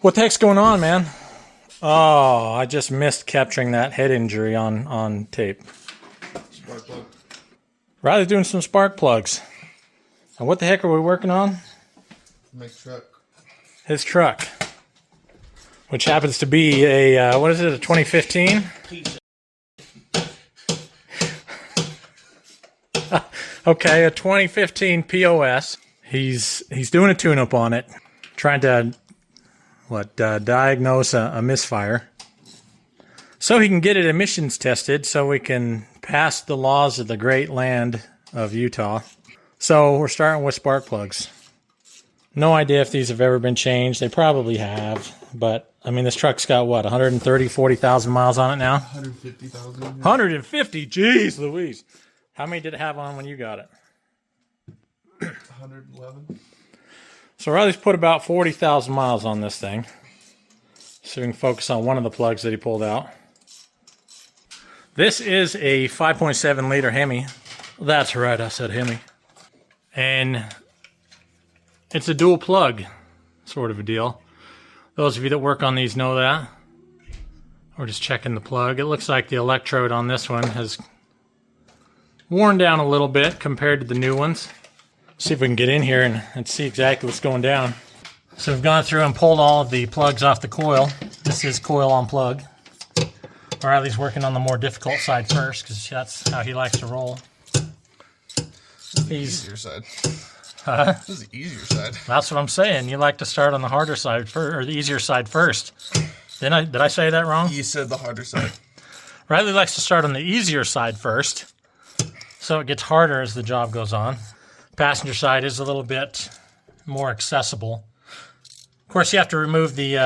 What the heck's going on, man? Oh, I just missed capturing that head injury on tape. Spark plug. Riley's doing some spark plugs. And what the heck are we working on? My truck. His truck. Which happens to be a, what is it, a 2015? Okay, a 2015 POS. He's doing a tune-up on it. Trying to, diagnose a misfire. So he can get it emissions tested so we can pass the laws of the great land of Utah. So we're starting with spark plugs. No idea if these have ever been changed. They probably have. But, I mean, this truck's got, what, 40,000 miles on it now? 150,000. 150? Jeez Louise. How many did it have on when you got it? 111. So Riley's put about 40,000 miles on this thing. So we can focus on one of the plugs that he pulled out. This is a 5.7 liter Hemi. That's right, I said Hemi. And it's a dual plug sort of a deal. Those of you that work on these know that. We're just checking the plug. It looks like the electrode on this one has worn down a little bit compared to the new ones. See if we can get in here and see exactly what's going down. So we've gone through and pulled all of the plugs off the coil. This is coil on plug. Or at least working on the more difficult side first, because that's how he likes to roll. This is the easier side. This is the easier side. That's what I'm saying. You like to start on the harder side first, or the easier side first. Did I say that wrong? You said the harder side. Riley likes to start on the easier side first, so it gets harder as the job goes on. Passenger side is a little bit more accessible. Of course, you have to remove the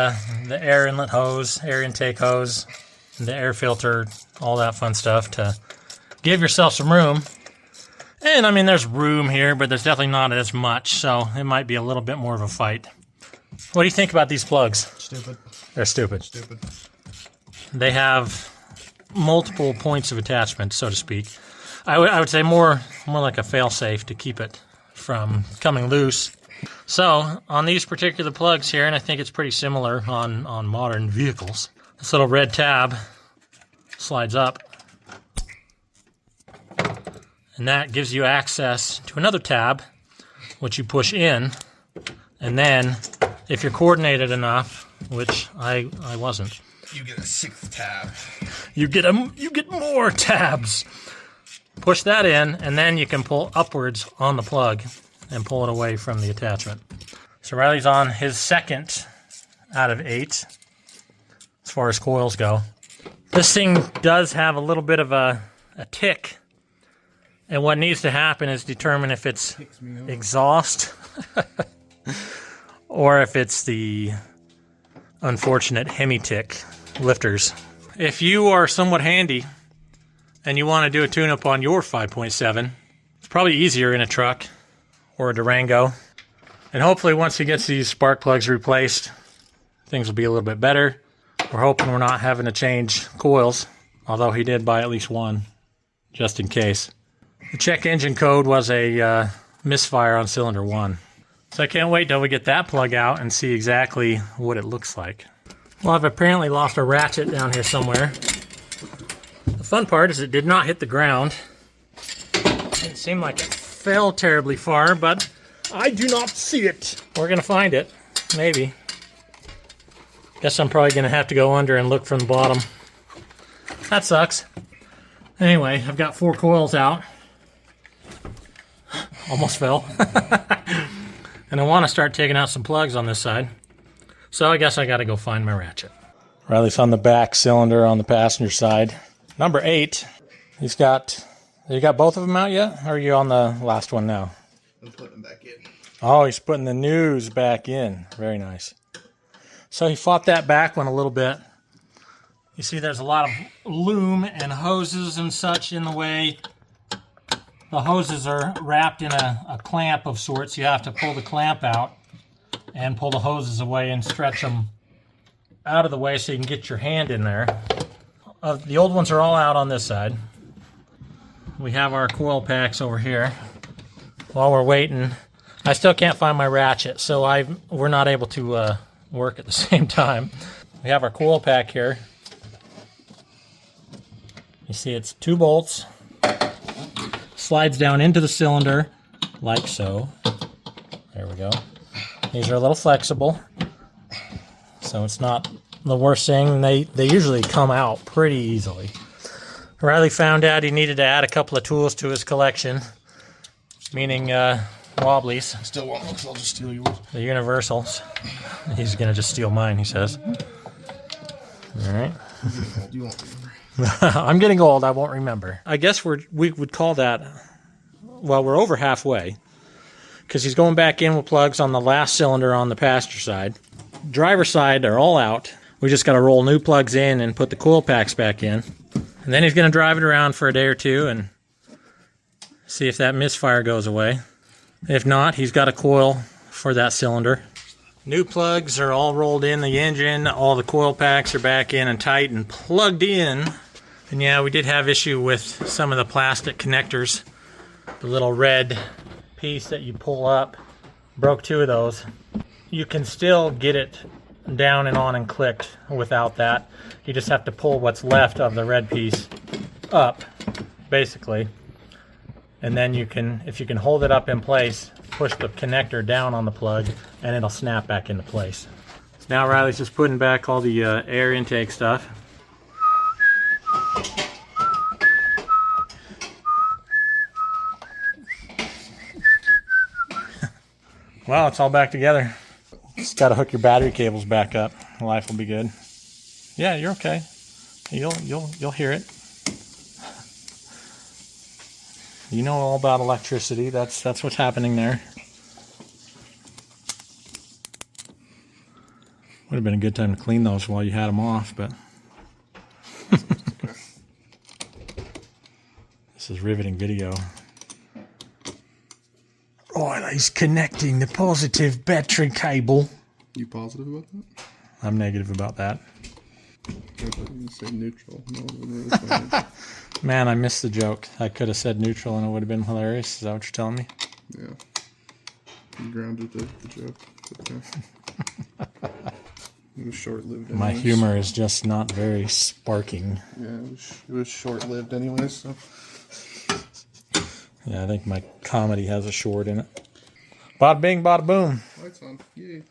air inlet hose, air intake hose, and the air filter, all that fun stuff to give yourself some room. And, I mean, there's room here, but there's definitely not as much, so it might be a little bit more of a fight. What do you think about these plugs? Stupid. They're stupid. Stupid. They have multiple points of attachment, so to speak. I would say more like a fail-safe to keep it from coming loose. So, on these particular plugs here, and I think it's pretty similar on modern vehicles, this little red tab slides up. And that gives you access to another tab, which you push in. And then, if you're coordinated enough, which I wasn't, you get a 6th tab. You get more tabs. Push that in, and then you can pull upwards on the plug and pull it away from the attachment. So Riley's on his 2nd out of 8 as far as coils go. This thing does have a little bit of a tick. And what needs to happen is determine if it's exhaust or if it's the unfortunate Hemi tick lifters. If you are somewhat handy and you want to do a tune-up on your 5.7, it's probably easier in a truck or a Durango. And hopefully once he gets these spark plugs replaced, things will be a little bit better. We're hoping we're not having to change coils, although he did buy at least one, just in case. The check engine code was a misfire on cylinder 1. So I can't wait till we get that plug out and see exactly what it looks like. Well, I've apparently lost a ratchet down here somewhere. The fun part is it did not hit the ground. Didn't seem like it fell terribly far, but I do not see it. We're going to find it. Maybe. Guess I'm probably going to have to go under and look from the bottom. That sucks. Anyway, I've got 4 coils out. Almost fell. And I want to start taking out some plugs on this side. So I guess I got to go find my ratchet. Riley's on the back cylinder on the passenger side. Number 8. You got both of them out yet? Or are you on the last one now? I'm putting them back in. Oh, he's putting the news back in. Very nice. So he fought that back one a little bit. You see there's a lot of loom and hoses and such in the way. The hoses are wrapped in a clamp of sorts. You have to pull the clamp out and pull the hoses away and stretch them out of the way so you can get your hand in there. The old ones are all out on this side. We have our coil packs over here. While we're waiting, I still can't find my ratchet, so we're not able to work at the same time. We have our coil pack here. You see it's 2 bolts. Slides down into the cylinder like so. There we go. These are a little flexible, so it's not the worst thing. They usually come out pretty easily. Riley found out he needed to add a couple of tools to his collection, meaning wobblies. I still want one because I'll just steal yours. The universals. He's going to just steal mine, he says. All right. You won't I'm getting old, I won't remember. I guess we would call that, well, we're over halfway, because he's going back in with plugs on the last cylinder on the passenger side. Driver side are all out. We just got to roll new plugs in and put the coil packs back in. And then he's going to drive it around for a day or two and see if that misfire goes away. If not, he's got a coil for that cylinder. New plugs are all rolled in the engine. All the coil packs are back in and tight and plugged in. And yeah, we did have issue with some of the plastic connectors. The little red piece that you pull up, broke 2 of those. You can still get it down and on and clicked without that. You just have to pull what's left of the red piece up, basically. And then you can, if you can hold it up in place, push the connector down on the plug and it'll snap back into place. So now Riley's just putting back all the air intake stuff. Well, it's all back together. Just got to hook your battery cables back up. Life will be good. Yeah, you're okay. You'll hear it. You know all about electricity. That's what's happening there. Would have been a good time to clean those while you had them off, but this is riveting video. Oh, he's connecting the positive battery cable. You positive about that? I'm negative about that. I thought you say neutral. No, Man, I missed the joke. I could have said neutral and it would have been hilarious. Is that what you're telling me? Yeah. You grounded the joke. It's okay. It was short-lived anyways. My humor is just not very sparking. Yeah, it was short-lived anyways, so... Yeah, I think my comedy has a short in it. Bada bing, bada boom. Lights on. Yay.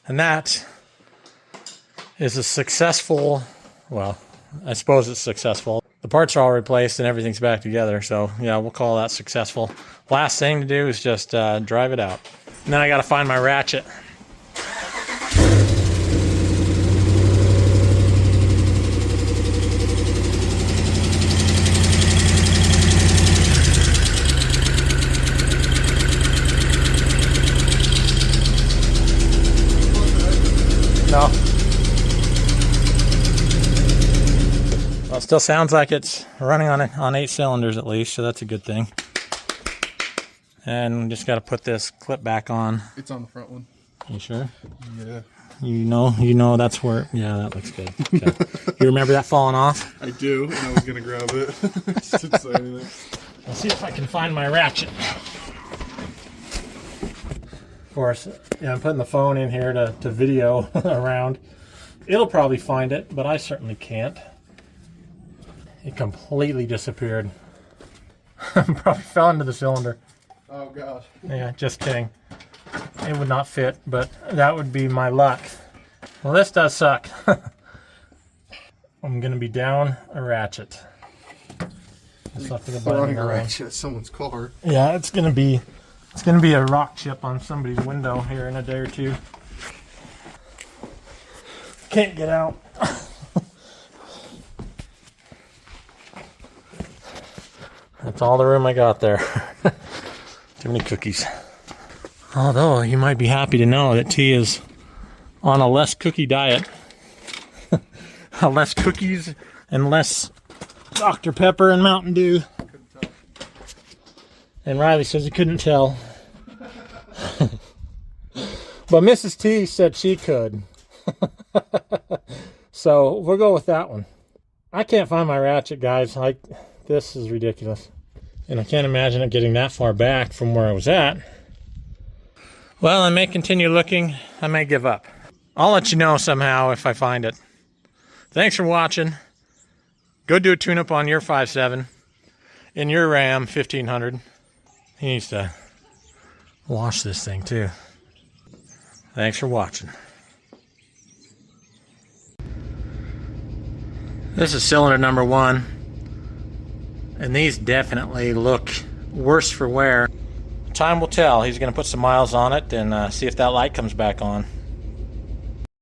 And that is a successful, well, I suppose it's successful. The parts are all replaced and everything's back together, so yeah, we'll call that successful. Last thing to do is just drive it out. And then I gotta find my ratchet. No. Well, it still sounds like it's running on 8 cylinders at least, so that's a good thing. And we just got to put this clip back on. It's on the front one. You sure? Yeah. You know that's where. Yeah, that looks good. Okay. You remember that falling off? I do, and I was gonna grab it. Just didn't say anything. Let's see if I can find my ratchet. Of course, yeah, I'm putting the phone in here to video around. It'll probably find it, but I certainly can't. It completely disappeared. Probably fell into the cylinder. Oh gosh. Yeah, just kidding. It would not fit, but that would be my luck. Well, this does suck. I'm gonna be down a ratchet. Just left it Throwing a ratchet at someone's car. Yeah, it's gonna be a rock chip on somebody's window here in a day or two. Can't get out. That's all the room I got there. Too many cookies. Although you might be happy to know that T is on a less cookie diet. Less cookies and less Dr. Pepper and Mountain Dew. And Riley says he couldn't tell. But Mrs. T said she could. So we'll go with that one. I can't find my ratchet, guys. This is ridiculous. And I can't imagine it getting that far back from where I was at. Well, I may continue looking. I may give up. I'll let you know somehow if I find it. Thanks for watching. Go do a tune-up on your 5.7 in your Ram 1500. He needs to wash this thing too. Thanks for watching. This is cylinder number 1, and these definitely look worse for wear. Time will tell. He's going to put some miles on it and see if that light comes back on.